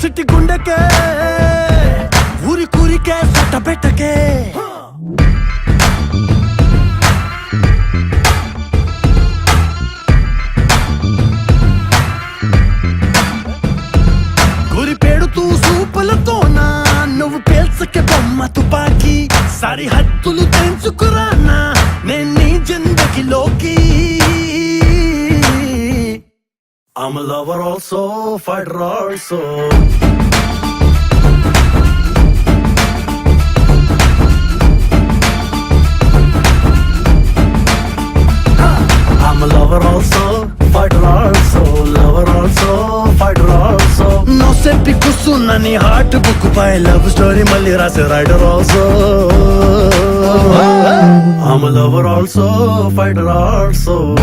City గుండెకే ఊరి కూరికే సట్ట పెట్టకే గురి పెడుతూ సూపులతోనా నువ్వు పేల్చకే బొమ్మ తుపాకి సరిహద్దులు తెంచుకురానా నేను నీ జిందగీలోకి I'm a lover also, fighter also. I'm a lover also, fighter also, lover also, fighter also. No sempi kusuna ni heart book by love story malli rase rider also. I'm a lover also, fighter also.